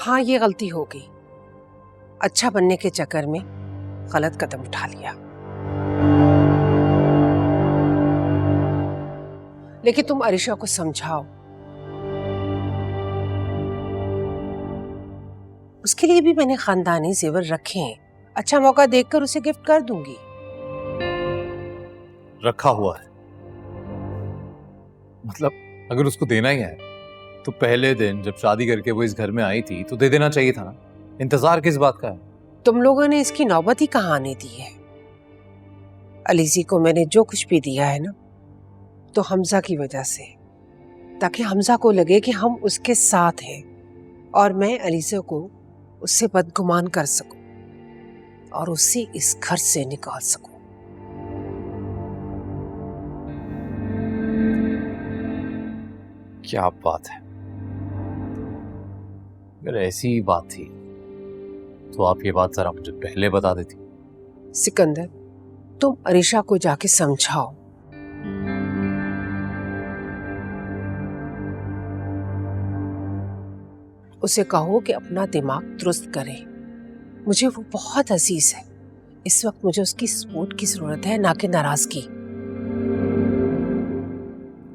हाँ, ये गलती हो गई। अच्छा बनने के चक्कर में गलत कदम उठा लिया। लेकिन तुम अरीशा को समझाओ, उसके लिए भी मैंने खानदानी जेवर रखे हैं। अच्छा मौका देखकर उसे गिफ्ट कर दूंगी। रखा हुआ है मतलब अगर उसको देना ही है तो पहले दिन जब शादी करके वो इस घर में आई थी तो दे देना चाहिए था ना। इंतजार किस बात का है? तुम लोगों ने इसकी नौबत ही कहाँ आने दी है। अलीजी को मैंने जो कुछ भी दिया है ना, तो हमजा की वजह से, ताकि हमजा को लगे कि हम उसके साथ हैं और मैं अलीजा को उससे बदगुमान कर सकूं और उसे इस घर से निकाल सकूं। क्या बात है, अगर ऐसी ही बात थी तो आप ये बात जरा मुझे पहले बता देती। सिकंदर, तुम अरीशा को जाके समझाओ। उसे कहो कि अपना दिमाग दुरुस्त करे। मुझे वो बहुत अजीज है। इस वक्त मुझे उसकी सपोर्ट की जरूरत है, ना कि नाराजगी।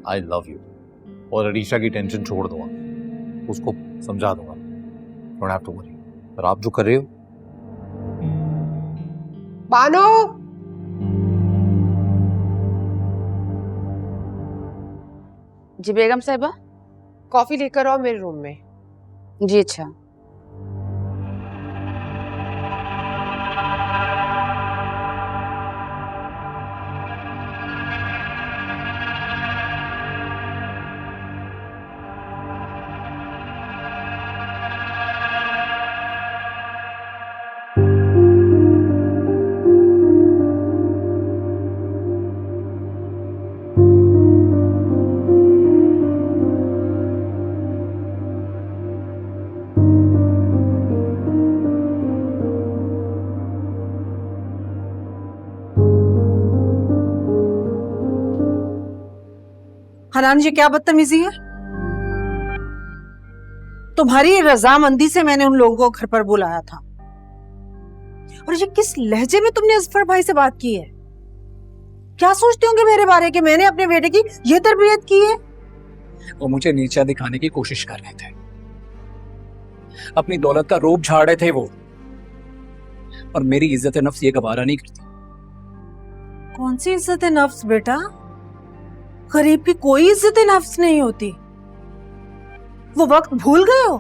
आई लव यू और अरीशा की टेंशन छोड़ दूंगा, उसको समझा दूंगा। Don't have to worry. पर आप जो कर रहे हो, बानो, जी बेगम साहिबा। कॉफी लेकर आओ मेरे रूम में। जी अच्छा। हनान, ये क्या बदतमीजी है? तुम्हारी रजामंदी से मैंने उन लोगों को घर पर बुलाया था। और ये किस लहजे में तुमने असफर भाई से बात की है? क्या सोचते होंगे मेरे बारे कि मैंने अपने बेटे की ये तरबियत की है? वो मुझे नीचा दिखाने की कोशिश कर रहे थे, अपनी दौलत का रोब झाड़ रहे थे वो, और मेरी इज्जत नफ्स ये गवारा नहीं करती। कौन सी इज्जत नफ्स बेटा? गरीब की कोई इज्जत नफ्स नहीं होती। वो वक्त भूल गए हो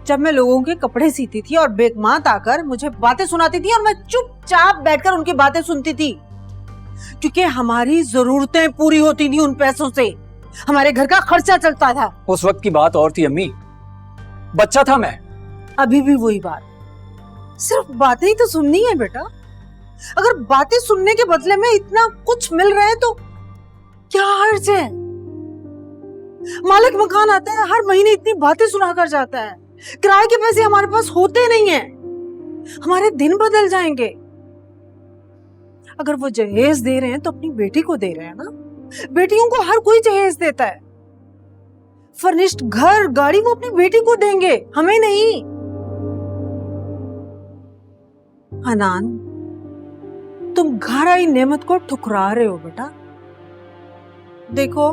जब मैं लोगों के कपड़े सीती थी और बेगमात आकर मुझे बातें सुनाती थी और मैं चुपचाप बैठकर उनकी बातें सुनती थी, क्योंकि हमारी जरूरतें पूरी होती थी उन पैसों से। हमारे घर का खर्चा चलता था। उस वक्त की बात और थी अम्मी, बच्चा था मैं। अभी भी वही बात, सिर्फ बातें ही तो सुननी है बेटा। अगर बातें सुनने के बदले में इतना कुछ मिल रहा है तो क्या हर्ज है? मालिक मकान आता है, हर महीने इतनी बातें सुनाकर जाता है। किराए के पैसे हमारे पास होते नहीं हैं। हमारे दिन बदल जाएंगे। अगर वो जहेज दे रहे हैं तो अपनी बेटी को दे रहे हैं ना। बेटियों को हर कोई जहेज देता है। फर्निश्ड घर गाड़ी वो अपनी बेटी को देंगे, हमें नहीं। हनान, तुम घर आई नेमत को ठुकरा रहे हो बेटा। देखो,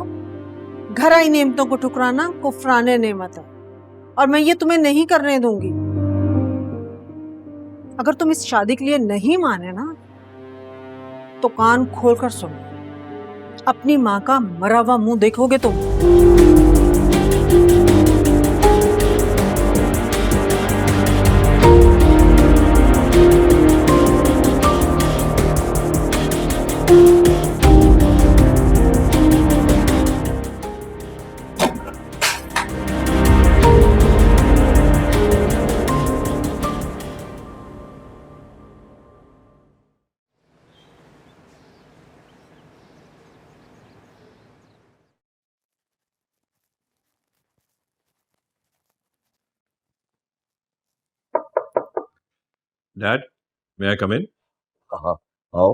घर आई नेमतों को ठुकराना कुफराने नेमत है और मैं ये तुम्हें नहीं करने दूंगी। अगर तुम इस शादी के लिए नहीं माने ना तो कान खोलकर सुनो, अपनी माँ का मरा हुआ मुंह देखोगे तुम। Dad, may I come in? हाँ, आओ।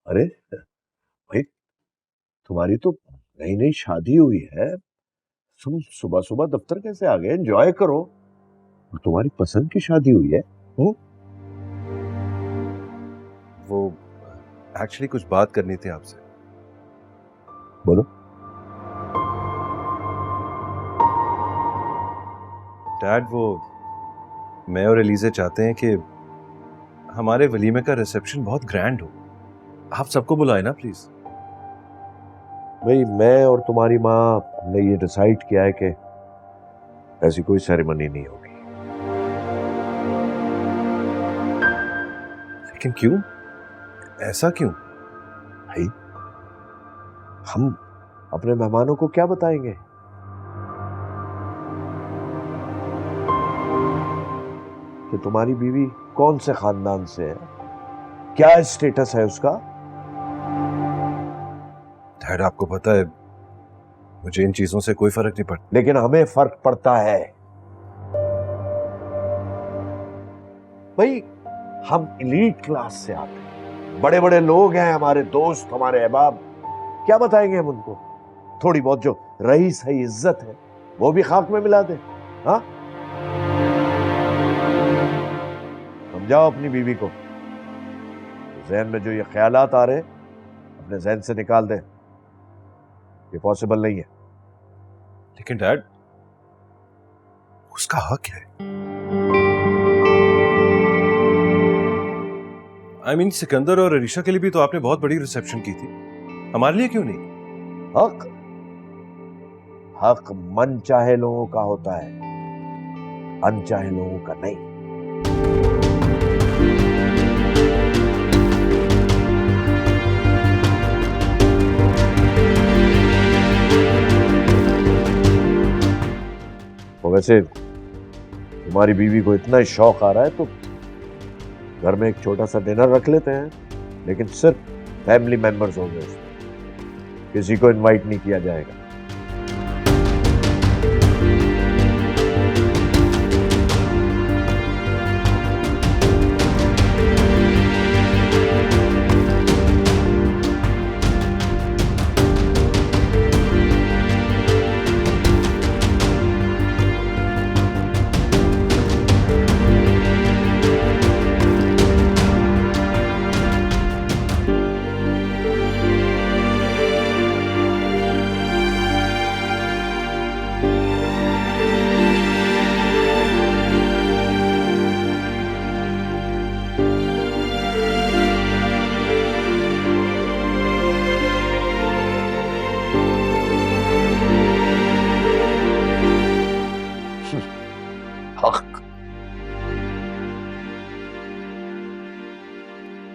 अरे भाई, तुम्हारी तो नई नई शादी हुई है, तुम सुबह सुबह दफ्तर कैसे आ गए? एंजॉय करो। और तुम्हारी पसंद की शादी हुई है। वो एक्चुअली कुछ बात करनी थी आपसे। बोलो। डैड, वो मैं और एलिज़ा चाहते हैं कि हमारे वलीमे का रिसेप्शन बहुत ग्रैंड हो। आप सबको बुलाए ना प्लीज। भाई, मैं और तुम्हारी माँ ने ये डिसाइड किया है कि ऐसी कोई सेरेमनी नहीं होगी। लेकिन क्यों? ऐसा क्यों? भाई, हम अपने मेहमानों को क्या बताएंगे कि तुम्हारी बीवी कौन से खानदान से है, क्या स्टेटस है उसका? डैड, आपको पता है मुझे इन चीजों से कोई फर्क नहीं पड़ता। लेकिन हमें फर्क पड़ता है भाई। हम एलीट क्लास से आते हैं, बड़े बड़े लोग हैं, हमारे दोस्त, हमारे अहबाब। क्या बताएंगे हम उनको? थोड़ी बहुत जो रही सही इज्जत है वो भी खाक में मिला दे? हाँ, समझाओ अपनी बीवी को। जहन में जो ये ख्यालात आ रहे अपने जहन से निकाल दे। ये पॉसिबल नहीं है। लेकिन डैड, उसका हक है। I mean, सिकंदर और अरीशा के लिए भी तो आपने बहुत बड़ी रिसेप्शन की थी, हमारे लिए क्यों नहीं? हक हक मन चाहे लोगों का होता है, अनचाहे लोगों का नहीं। और वैसे तुम्हारी बीवी को इतना ही शौक आ रहा है तो घर में एक छोटा सा डिनर रख लेते हैं, लेकिन सिर्फ फैमिली मेंबर्स होंगे उसमें, किसी को इनवाइट नहीं किया जाएगा।